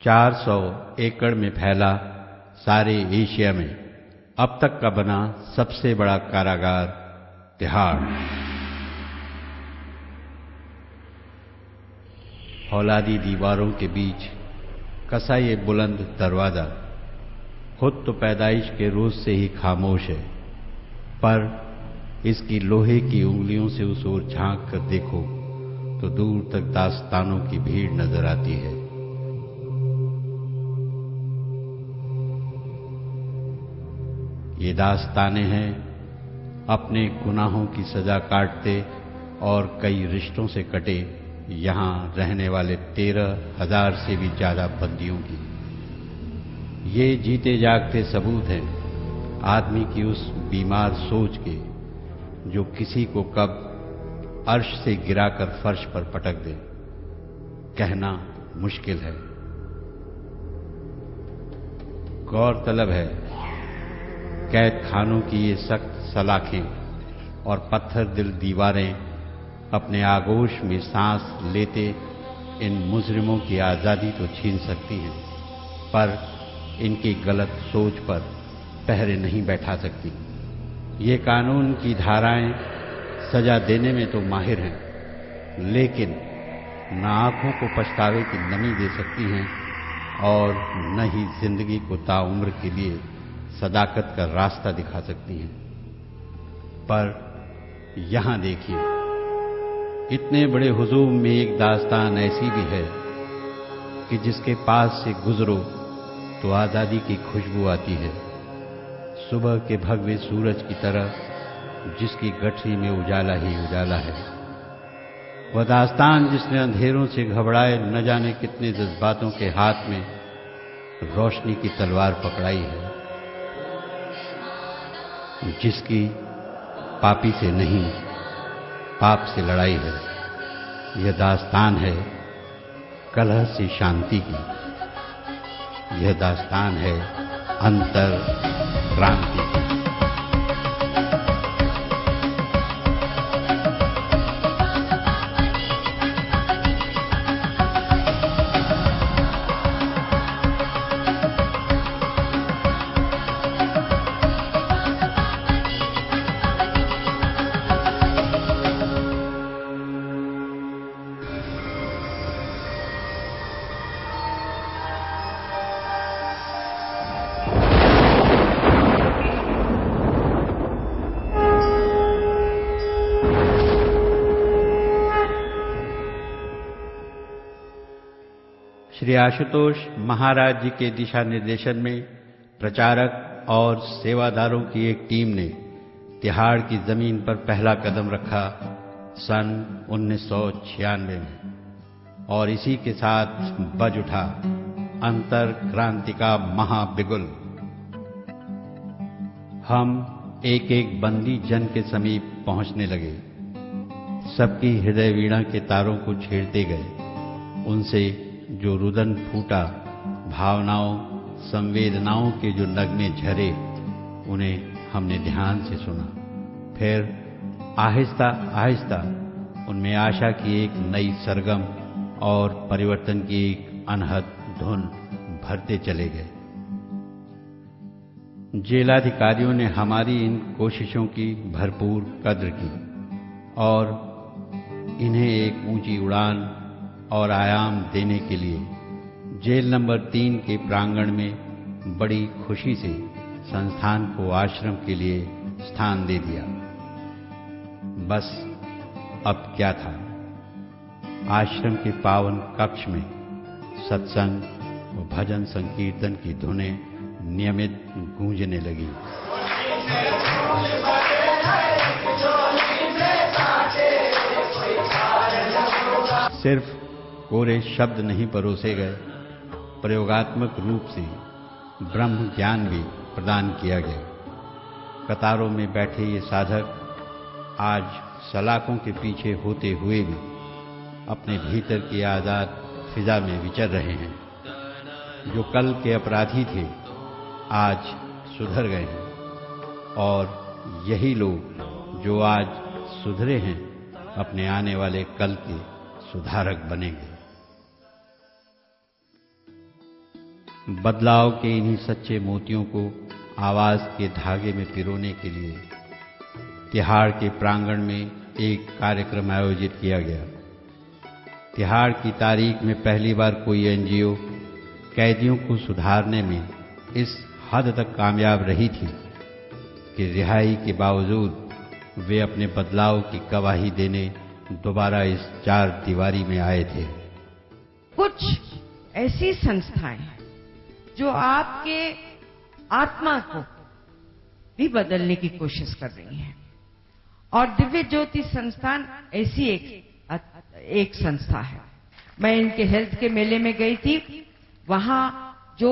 400 एकड़ में फैला सारे एशिया में अब तक का बना सबसे बड़ा कारागार तिहाड़। फौलादी दीवारों के बीच कसा ये बुलंद दरवाजा खुद तो पैदाइश के रोज से ही खामोश है, पर इसकी लोहे की उंगलियों से उस ओर झांक कर देखो तो दूर तक दास्तानों की भीड़ नजर आती है। ये दास्ताने हैं अपने गुनाहों की सजा काटते और कई रिश्तों से कटे यहां रहने वाले 13,000 से भी ज्यादा बंदियों की। ये जीते जागते सबूत हैं आदमी की उस बीमार सोच के जो किसी को कब अर्श से गिराकर फर्श पर पटक दे। कहना मुश्किल है। गौरतलब है कैद खानों की ये सख्त सलाखें और पत्थर दिल दीवारें अपने आगोश में सांस लेते इन मुजरिमों की आजादी तो छीन सकती हैं, पर इनकी गलत सोच पर पहरे नहीं बैठा सकती। ये कानून की धाराएं सजा देने में तो माहिर हैं, लेकिन न आंखों को पछतावे की नमी दे सकती हैं और न ही जिंदगी को ताउम्र के लिए सदाकत का रास्ता दिखा सकती हैं। पर यहां देखिए, इतने बड़े हुजूम में एक दास्तान ऐसी भी है कि जिसके पास से गुजरो तो आजादी की खुशबू आती है, सुबह के भगवे सूरज की तरह जिसकी गठरी में उजाला ही उजाला है। वह दास्तान जिसने अंधेरों से घबराए न जाने कितने जज्बातों के हाथ में रोशनी की तलवार पकड़ाई है, जिसकी पापी से नहीं पाप से लड़ाई है। यह दास्तान है कलह से शांति की। यह दास्तान है अंतर क्रांति की। श्री आशुतोष महाराज जी के दिशा निर्देशन में प्रचारक और सेवादारों की एक टीम ने तिहाड़ की जमीन पर पहला कदम रखा सन 1996 में, और इसी के साथ बज उठा अंतर क्रांति का महाबिगुल। हम एक एक बंदी जन के समीप पहुंचने लगे, सबकी हृदय वीणा के तारों को छेड़ते गए। उनसे जो रुदन फूटा, भावनाओं संवेदनाओं के जो नगमे झरे, उन्हें हमने ध्यान से सुना। फिर आहिस्ता आहिस्ता उनमें आशा की एक नई सरगम और परिवर्तन की एक अनहद धुन भरते चले गए। जेलाधिकारियों ने हमारी इन कोशिशों की भरपूर कद्र की और इन्हें एक ऊंची उड़ान और आयाम देने के लिए जेल नंबर 3 के प्रांगण में बड़ी खुशी से संस्थान को आश्रम के लिए स्थान दे दिया। बस अब क्या था, आश्रम के पावन कक्ष में सत्संग व भजन संकीर्तन की धुनें नियमित गूंजने लगी। सिर्फ कोरे शब्द नहीं परोसे गए, प्रयोगात्मक रूप से ब्रह्म ज्ञान भी प्रदान किया गया। कतारों में बैठे ये साधक आज सलाखों के पीछे होते हुए भी अपने भीतर की आजाद फिजा में विचर रहे हैं। जो कल के अपराधी थे आज सुधर गए हैं, और यही लोग जो आज सुधरे हैं अपने आने वाले कल के सुधारक बनेंगे। बदलाव के इन्हीं सच्चे मोतियों को आवाज के धागे में पिरोने के लिए तिहाड़ के प्रांगण में एक कार्यक्रम आयोजित किया गया। तिहाड़ की तारीख में पहली बार कोई एनजीओ कैदियों को सुधारने में इस हद तक कामयाब रही थी कि रिहाई के बावजूद वे अपने बदलाव की गवाही देने दोबारा इस चार दीवारी में आए थे। कुछ ऐसी संस्थाएं जो आपके आत्मा को भी बदलने की कोशिश कर रही हैं, और दिव्य ज्योति संस्थान ऐसी एक संस्था है। मैं इनके हेल्थ के मेले में गई थी, वहां जो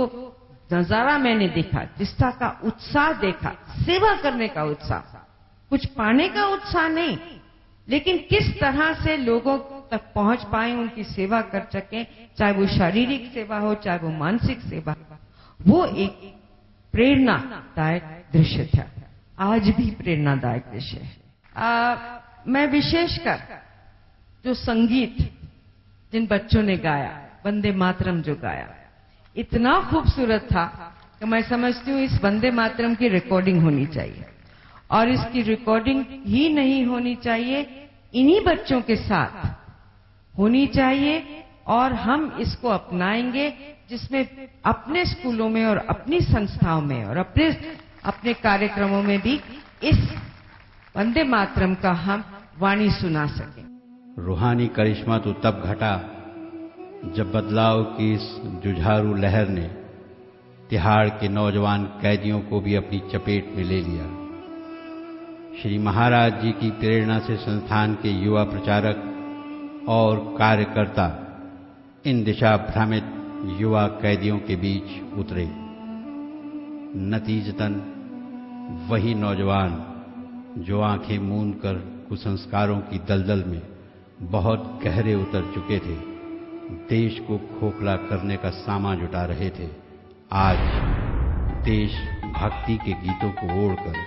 नजारा मैंने देखा, निष्ठा का उत्साह देखा, सेवा करने का उत्साह, कुछ पाने का उत्साह नहीं, लेकिन किस तरह से लोगों तक पहुंच पाए, उनकी सेवा कर सकें, चाहे वो शारीरिक सेवा हो, चाहे वो मानसिक सेवा, वो एक प्रेरणादायक दृश्य था। आज भी प्रेरणादायक दृश्य है। मैं विशेषकर जो संगीत जिन बच्चों ने गाया, वंदे मातरम जो गाया, इतना खूबसूरत था कि मैं समझती हूँ इस वंदे मातरम की रिकॉर्डिंग होनी चाहिए, और इसकी रिकॉर्डिंग ही नहीं होनी चाहिए, इन्हीं बच्चों के साथ होनी चाहिए, और हम इसको अपनाएंगे, जिसमें अपने स्कूलों में और अपनी संस्थाओं में और अपने कार्यक्रमों में भी इस वंदे मातरम का हम वाणी सुना सकें। रूहानी करिश्मा तो तब घटा जब बदलाव की इस जुझारू लहर ने तिहाड़ के नौजवान कैदियों को भी अपनी चपेट में ले लिया। श्री महाराज जी की प्रेरणा से संस्थान के युवा प्रचारक और कार्यकर्ता इन दिशा भ्रमित युवा कैदियों के बीच उतरे। नतीजतन वही नौजवान जो आंखें मूंद कर कुसंस्कारों की दलदल में बहुत गहरे उतर चुके थे, देश को खोखला करने का सामा जुटा रहे थे, आज देश भक्ति के गीतों को ओढ़कर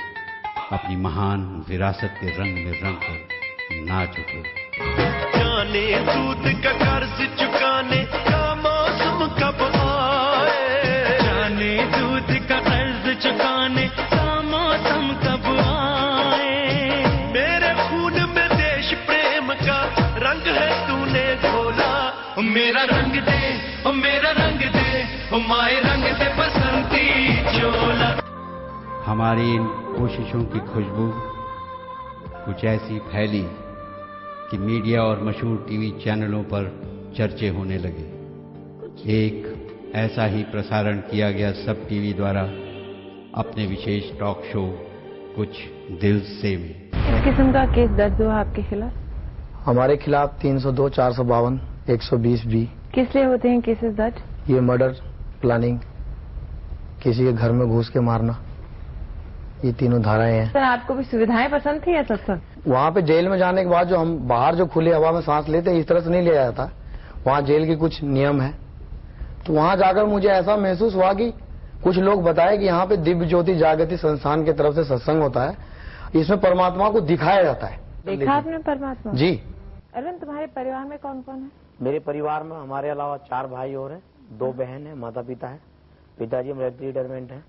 अपनी महान विरासत के रंग में रंग कर नाच उठे। जाने दूध का कर्ज चुकाने का मौसम कब आए, जाने दूध का कर्ज चुकाने का मौसम कब आए। मेरे खून में देश प्रेम का रंग है, तूने घोला, मेरा रंग दे, ओ मेरा रंग दे, ओ माए रंग दे बसंती चोला। हमारी इन कोशिशों की खुशबू कुछ ऐसी फैली कि मीडिया और मशहूर टीवी चैनलों पर चर्चे होने लगे। एक ऐसा ही प्रसारण किया गया सब टीवी द्वारा अपने विशेष टॉक शो कुछ दिल से में। किस किस्म का केस दर्ज हुआ आपके खिलाफ? हमारे खिलाफ 302, 452, 120 बी। किस लिए होते हैं केसेस दर्ज? ये मर्डर, प्लानिंग, किसी के घर में घुस के मारना, ये तीनों धाराएं हैं। सर, आपको भी सुविधाएं पसंद थी या सत्संग? वहाँ पे जेल में जाने के बाद जो हम बाहर जो खुली हवा में सांस लेते हैं, इस तरह से नहीं लिया जाता। वहाँ जेल के कुछ नियम है, तो वहाँ जाकर मुझे ऐसा महसूस हुआ कि कुछ लोग बताए कि यहाँ पे दिव्य ज्योति जागृति संस्थान की तरफ से सत्संग होता है, इसमें परमात्मा को दिखाया जाता है। देखा आपने परमात्मा? जी। अरविंद, तुम्हारे परिवार में कौन कौन है? मेरे परिवार में हमारे अलावा 4 भाई और हैं, 2 बहन है, माता पिता है, पिताजी मिलिट्री रिटायरमेंट है।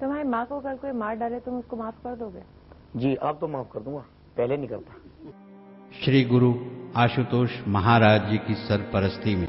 तुम्हारी माँ को कल कोई मार डाले, तुम उसको माफ कर दोगे? जी, अब तो माफ कर दूंगा, पहले नहीं करता। श्री गुरु आशुतोष महाराज जी की सरपरस्ती में